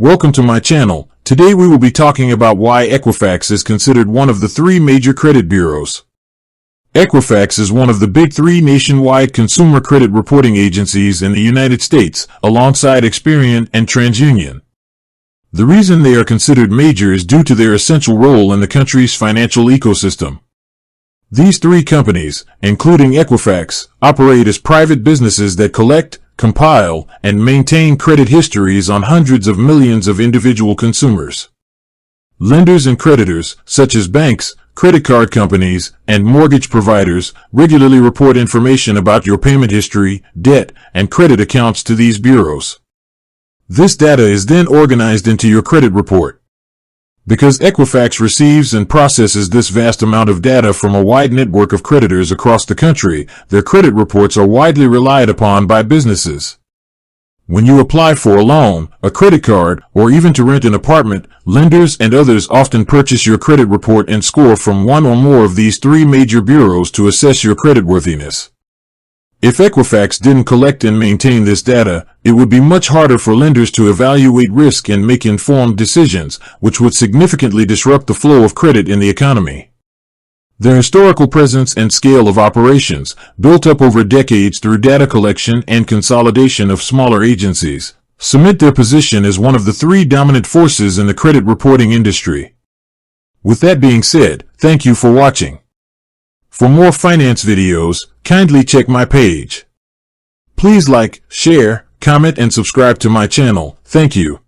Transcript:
Welcome to my channel. Today we will be talking about why Equifax is considered one of the three major credit bureaus. Equifax is one of the big three nationwide consumer credit reporting agencies in the United States, alongside Experian and TransUnion. The reason they are considered major is due to their essential role in the country's financial ecosystem. These three companies, including Equifax, operate as private businesses that collect, compile, and maintain credit histories on hundreds of millions of individual consumers. Lenders and creditors, such as banks, credit card companies, and mortgage providers, regularly report information about your payment history, debt, and credit accounts to these bureaus. This data is then organized into your credit report. Because Equifax receives and processes this vast amount of data from a wide network of creditors across the country, their credit reports are widely relied upon by businesses. When you apply for a loan, a credit card, or even to rent an apartment, lenders and others often purchase your credit report and score from one or more of these three major bureaus to assess your creditworthiness. If Equifax didn't collect and maintain this data, it would be much harder for lenders to evaluate risk and make informed decisions, which would significantly disrupt the flow of credit in the economy. Their historical presence and scale of operations, built up over decades through data collection and consolidation of smaller agencies, cement their position as one of the three dominant forces in the credit reporting industry. With that being said, thank you for watching. For more finance videos, kindly check my page. Please like, share, comment, and subscribe to my channel. Thank you.